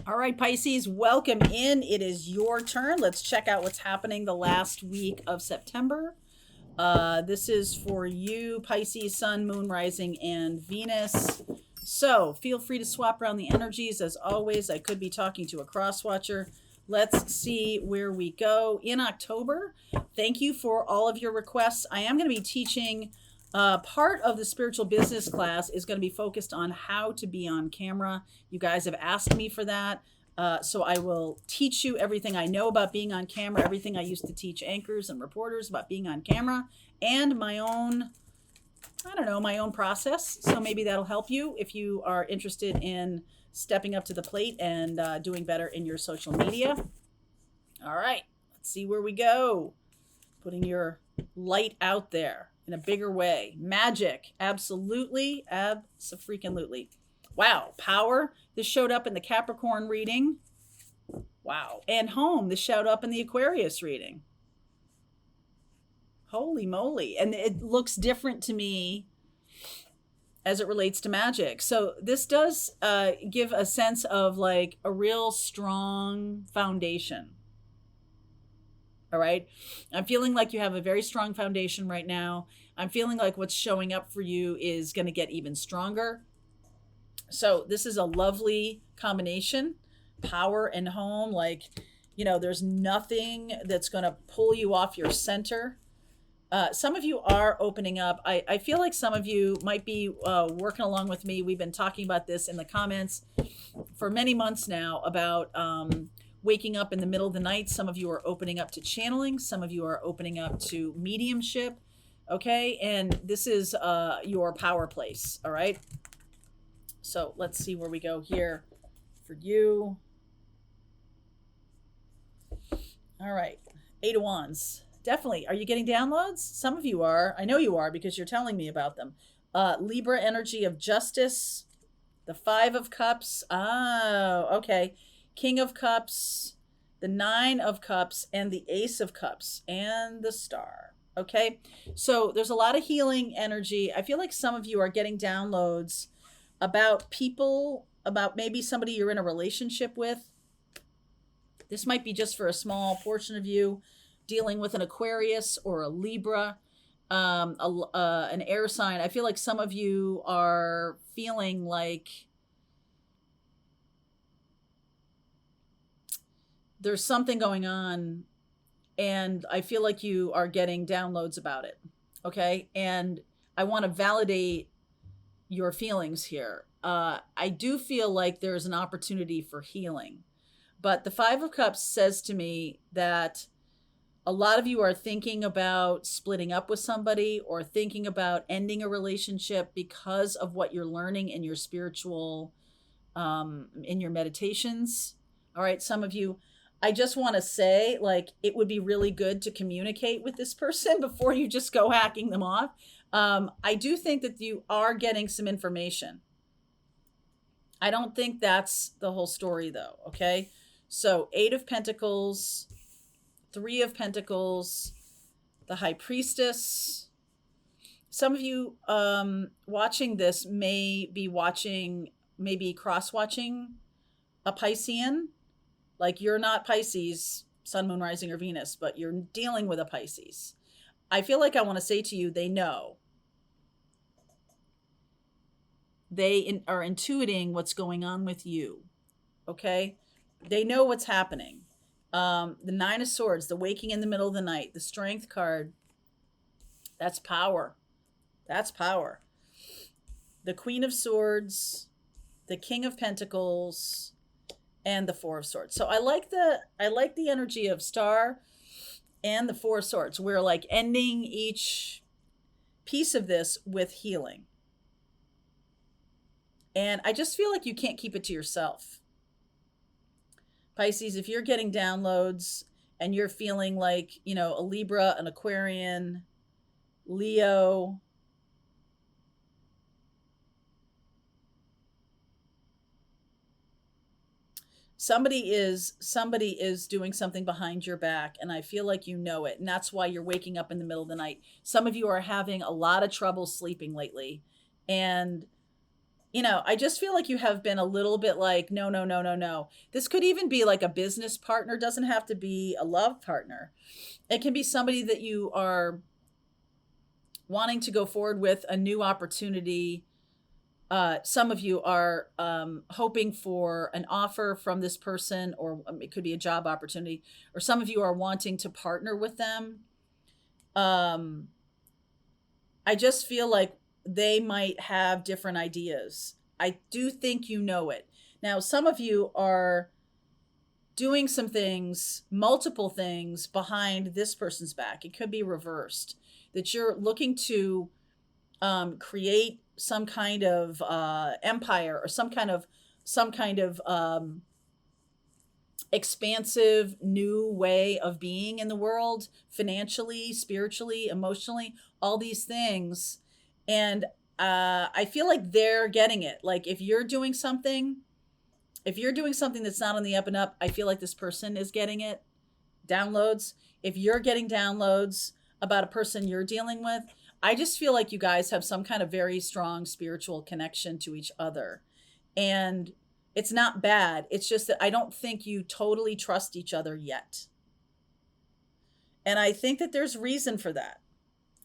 All right, Pisces, welcome in. It is your turn. Let's check out what's happening the last week of September. This is for you, Pisces, Sun, Moon, Rising, and Venus. So feel free to swap around the energies. As always, I could be talking to a cross-watcher. Let's see where we go in October. Thank you for all of your requests. I am going to be teaching part of the spiritual business class is going to be focused on how to be on camera. You guys have asked me for that. So I will teach you everything I know about being on camera, everything I used to teach anchors and reporters about being on camera, and my own, my own process. So maybe that'll help you if you are interested in stepping up to the plate and doing better in your social media. All right, let's see where we go. Putting your light out there in a bigger way. Magic, absolutely, abso-freaking-lutely. Wow, power, this showed up in the Capricorn reading. Wow, and home, this showed up in the Aquarius reading. Holy moly, and it looks different to me as it relates to magic. So this does give a sense of like a real strong foundation. All right. I'm feeling like you have a very strong foundation right now. I'm feeling like what's showing up for you is going to get even stronger. So this is a lovely combination, power and home. Like, there's nothing that's going to pull you off your center. Some of you are opening up. I feel like some of you might be working along with me. We've been talking about this in the comments for many months now about waking up in the middle of the night. Some of you are opening up to channeling. Some of you are opening up to mediumship. Okay. And this is your power place. All right. So let's see where we go here for you. All right. 8 of Wands. Definitely. Are you getting downloads? Some of you are. I know you are because you're telling me about them. Libra energy of justice. The 5 of Cups. Oh, okay. King of Cups, the 9 of Cups, and the Ace of Cups, and the Star. Okay, so there's a lot of healing energy. I feel like some of you are getting downloads about people, about maybe somebody you're in a relationship with. This might be just for a small portion of you, dealing with an Aquarius or a Libra, an air sign. I feel like some of you are feeling like there's something going on, and I feel like you are getting downloads about it. Okay. And I want to validate your feelings here. I do feel like there's an opportunity for healing, but the 5 of Cups says to me that a lot of you are thinking about splitting up with somebody or thinking about ending a relationship because of what you're learning in your spiritual, in your meditations. All right. Some of you, I just want to say, like, it would be really good to communicate with this person before you just go hacking them off. I do think that you are getting some information. I don't think that's the whole story, though. Okay. So 8 of Pentacles, 3 of Pentacles, the High Priestess. Some of you watching this may be cross-watching a Piscean. Like, you're not Pisces, Sun, Moon, Rising, or Venus, but you're dealing with a Pisces. I feel like I want to say to you, they know. They are intuiting what's going on with you. Okay? They know what's happening. The 9 of Swords, the waking in the middle of the night, the Strength card. That's power. That's power. The Queen of Swords, the King of Pentacles, and the 4 of Swords. So I like the energy of Star and the 4 of Swords. We're like ending each piece of this with healing. And I just feel like you can't keep it to yourself. Pisces, if you're getting downloads and you're feeling like, a Libra, an Aquarian, Leo, somebody is doing something behind your back, and I feel like you know it, and that's why you're waking up in the middle of the night. Some of you are having a lot of trouble sleeping lately, and I just feel like you have been a little bit like, no, no, no, no, no. This could even be like a business partner, doesn't have to be a love partner. It can be somebody that you are wanting to go forward with a new opportunity. Some of you are hoping for an offer from this person, or it could be a job opportunity, or some of you are wanting to partner with them. Um, I just feel like they might have different ideas. I do think you know it. Now, some of you are doing some things, multiple things behind this person's back. It could be reversed, that you're looking to create some kind of empire, or some kind of expansive new way of being in the world, financially, spiritually, emotionally, all these things. And I feel like they're getting it. Like if you're doing something that's not on the up and up, I feel like this person is getting it. Downloads. If you're getting downloads about a person you're dealing with, I just feel like you guys have some kind of very strong spiritual connection to each other. And it's not bad. It's just that I don't think you totally trust each other yet. And I think that there's reason for that.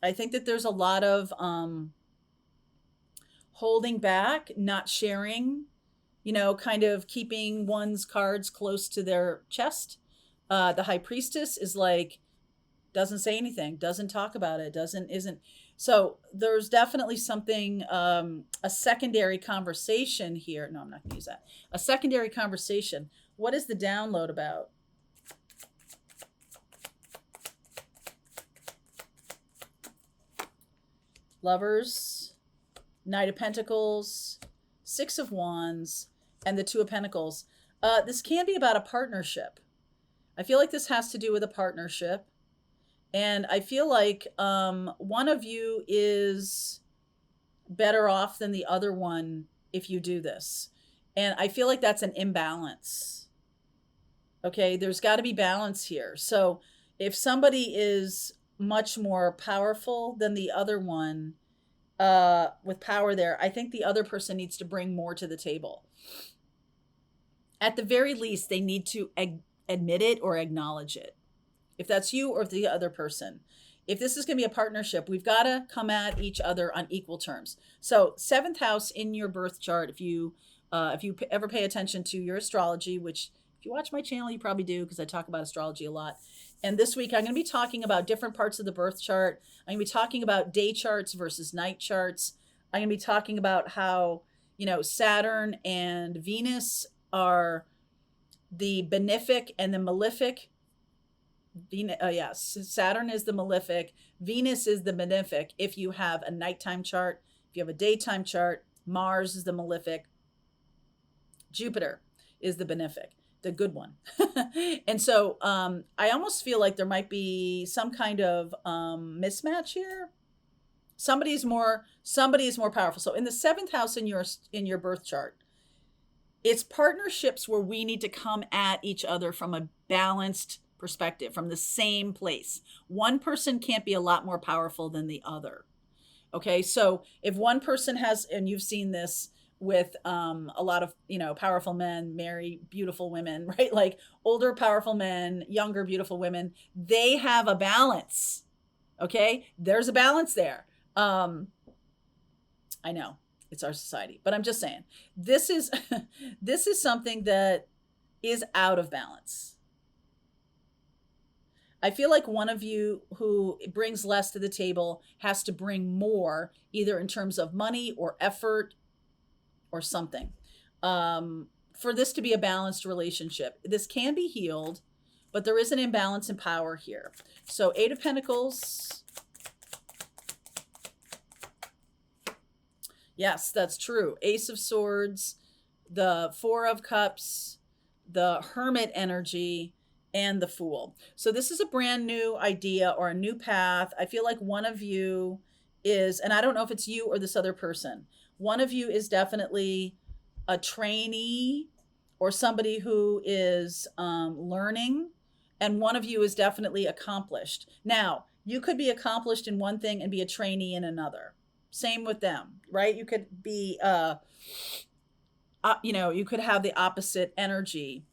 I think that there's a lot of holding back, not sharing, kind of keeping one's cards close to their chest. The high priestess is like, doesn't say anything, doesn't talk about it, isn't. So there's definitely something, a secondary conversation here. No, I'm not going to use that. A secondary conversation. What is the download about? Lovers, Knight of Pentacles, Six of Wands, and the Two of Pentacles. This can be about a partnership. I feel like this has to do with a partnership. And I feel like one of you is better off than the other one if you do this. And I feel like that's an imbalance. Okay, there's got to be balance here. So if somebody is much more powerful than the other one, with power there, I think the other person needs to bring more to the table. At the very least, they need to admit it or acknowledge it. If that's you or the other person. If this is going to be a partnership, we've got to come at each other on equal terms. So 7th house in your birth chart, if you ever pay attention to your astrology, which if you watch my channel, you probably do because I talk about astrology a lot. And this week, I'm going to be talking about different parts of the birth chart. I'm going to be talking about day charts versus night charts. I'm going to be talking about how, Saturn and Venus are the benefic and the malefic. Yes, Saturn is the malefic. Venus is the benefic. If you have a nighttime chart, if you have a daytime chart, Mars is the malefic. Jupiter is the benefic, the good one. And so I almost feel like there might be some kind of mismatch here. Somebody is more powerful. So in the 7th house in your birth chart, it's partnerships where we need to come at each other from a balanced perspective, from the same place. One person can't be a lot more powerful than the other. Okay, so if one person has, and you've seen this with a lot of powerful men marry beautiful women, right? Like older powerful men, younger beautiful women, they have a balance. Okay, there's a balance there. I know it's our society, but I'm just saying this is this is something that is out of balance. I feel like one of you who brings less to the table has to bring more, either in terms of money or effort or something, for this to be a balanced relationship. This can be healed, but there is an imbalance in power here. So 8 of Pentacles. Yes, that's true. Ace of Swords, the 4 of Cups, the Hermit energy, and the Fool. So this is a brand new idea or a new path. I feel like one of you is, and I don't know if it's you or this other person, one of you is definitely a trainee or somebody who is learning, and one of you is definitely accomplished. Now, you could be accomplished in one thing and be a trainee in another. Same with them, right? You could be, you could have the opposite energy.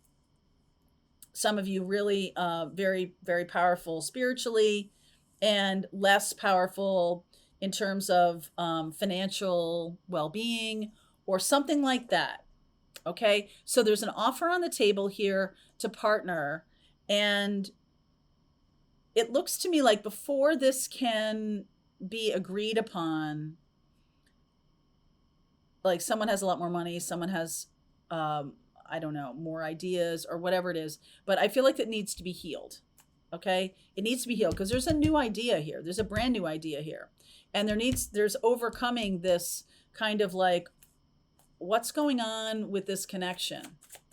Some of you really very, very powerful spiritually, and less powerful in terms of financial well-being or something like that. Okay, so there's an offer on the table here to partner, and it looks to me like before this can be agreed upon, like someone has a lot more money, someone has, um, I don't know, more ideas or whatever it is, but I feel like it needs to be healed. Okay, it needs to be healed because there's a new idea here. There's a brand new idea here, and there's overcoming this kind of like what's going on with this connection.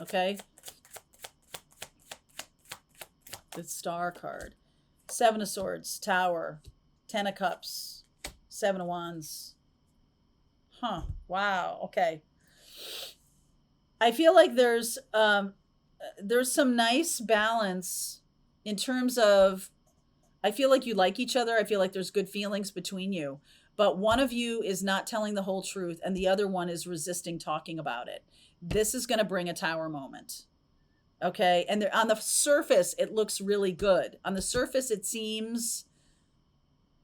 Okay, the Star card, Seven of Swords, Tower, Ten of Cups, Seven of Wands. Huh. Wow. Okay. I feel like there's some nice balance in terms of, I feel like you like each other. I feel like there's good feelings between you, but one of you is not telling the whole truth and the other one is resisting talking about it. This is going to bring a tower moment. Okay? And on the surface it looks really good. On the surface it seems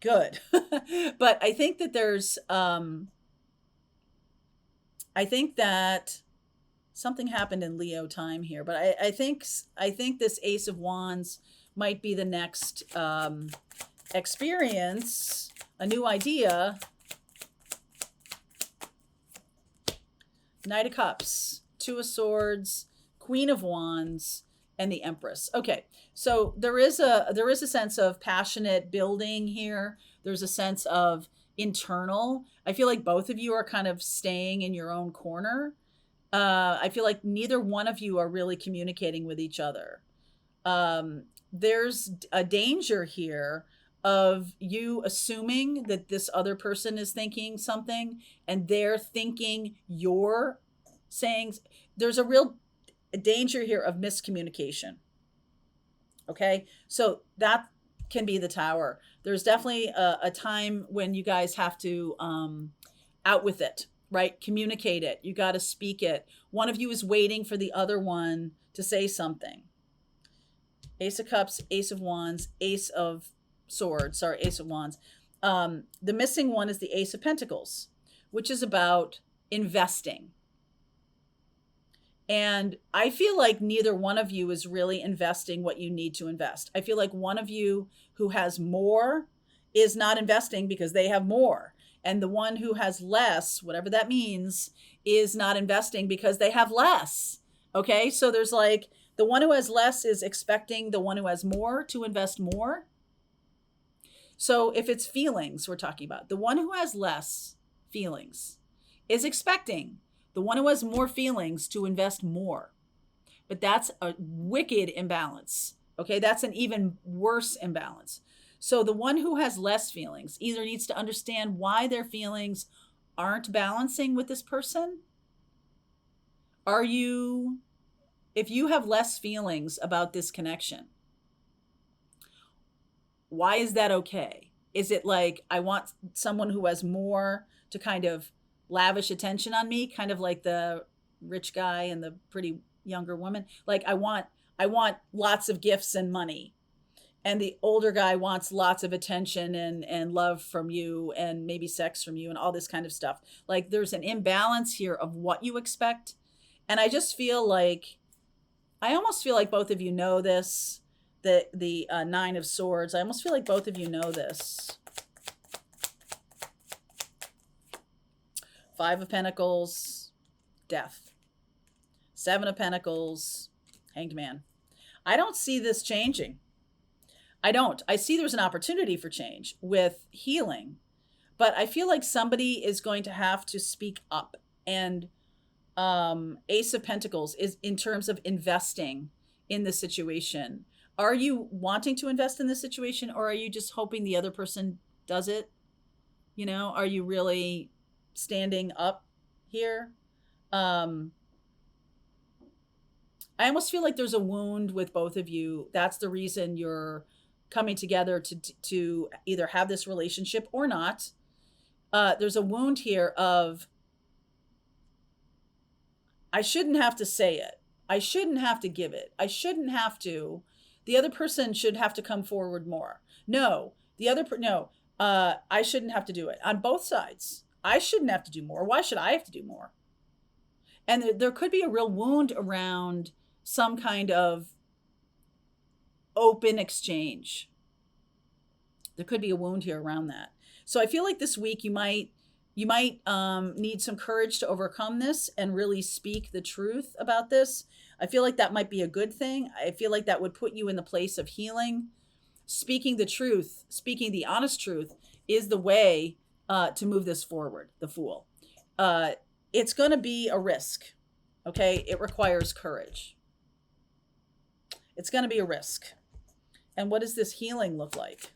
good. But I think that I think that something happened in Leo time here, but I think this Ace of Wands might be the next experience, a new idea. Knight of Cups, Two of Swords, Queen of Wands, and the Empress. Okay, so there is a sense of passionate building here. There's a sense of internal. I feel like both of you are kind of staying in your own corner. I feel like neither one of you are really communicating with each other. There's a danger here of you assuming that this other person is thinking something and they're thinking you're saying. There's a real danger here of miscommunication. Okay, so that can be the Tower. There's definitely a time when you guys have to out with it, right? Communicate it. You got to speak it. One of you is waiting for the other one to say something. Ace of Cups, Ace of Wands, Ace of Swords, sorry, Ace of Wands. The missing one is the Ace of Pentacles, which is about investing. And I feel like neither one of you is really investing what you need to invest. I feel like one of you who has more is not investing because they have more. And the one who has less, whatever that means, is not investing because they have less. Okay, so there's like the one who has less is expecting the one who has more to invest more. So if it's feelings we're talking about, the one who has less feelings is expecting the one who has more feelings to invest more. But that's a wicked imbalance. Okay, that's an even worse imbalance. So the one who has less feelings either needs to understand why their feelings aren't balancing with this person. If you have less feelings about this connection, why is that okay? Is it like I want someone who has more to kind of lavish attention on me, kind of like the rich guy and the pretty younger woman? Like I want lots of gifts and money, and the older guy wants lots of attention and love from you and maybe sex from you and all this kind of stuff. Like there's an imbalance here of what you expect. And I just feel like, I almost feel like both of you know this. The Nine of Swords, I almost feel like both of you know this. Five of Pentacles, Death. Seven of Pentacles, Hanged Man. I don't see this changing. I don't. I see there's an opportunity for change with healing, but I feel like somebody is going to have to speak up. And Ace of Pentacles is in terms of investing in the situation. Are you wanting to invest in this situation, or are you just hoping the other person does it? You know, are you really standing up here? I almost feel like there's a wound with both of you. That's the reason you're coming together to either have this relationship or not. There's a wound here of, I shouldn't have to say it. I shouldn't have to give it. I shouldn't have to. The other person should have to come forward more. No, no. I shouldn't have to do it on both sides. I shouldn't have to do more. Why should I have to do more? And there could be a real wound around some kind of open exchange. There could be a wound here around that. So I feel like this week you might need some courage to overcome this and really speak the truth about this. I feel like that might be a good thing. I feel like that would put you in the place of healing. Speaking the truth, speaking the honest truth, is the way to move this forward. The Fool. It's going to be a risk. Okay, it requires courage. It's going to be a risk. And what does this healing look like?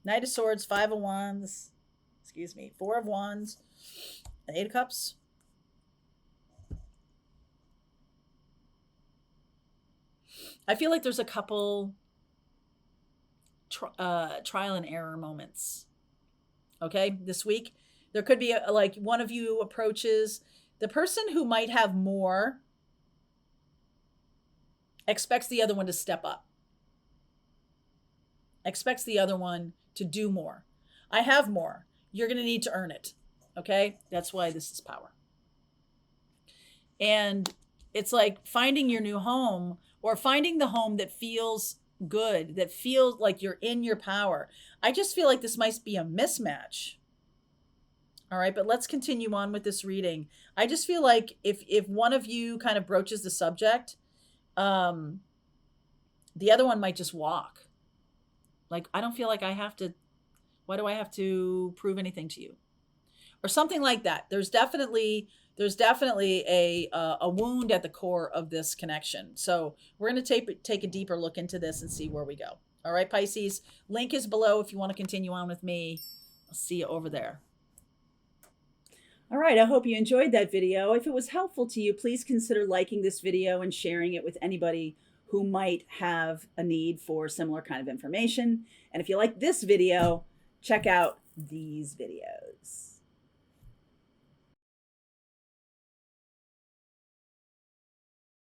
Knight of Swords, Five of Wands, excuse me, Four of Wands, and Eight of Cups. I feel like there's a couple trial and error moments. Okay, this week. There could be like one of you approaches the person who might have more, expects the other one to step up. Expects the other one to do more. I have more. You're going to need to earn it. Okay? That's why this is power. And it's like finding your new home, or finding the home that feels good, that feels like you're in your power. I just feel like this might be a mismatch. All right, but let's continue on with this reading. I just feel like if one of you kind of broaches the subject, the other one might just walk. Like, I don't feel like I have to, why do I have to prove anything to you? Or something like that. There's definitely a wound at the core of this connection. So we're going to take a deeper look into this and see where we go. All right, Pisces, link is below if you want to continue on with me. I'll see you over there. All right, I hope you enjoyed that video. If it was helpful to you, please consider liking this video and sharing it with anybody who might have a need for similar kind of information. And if you like this video, check out these videos.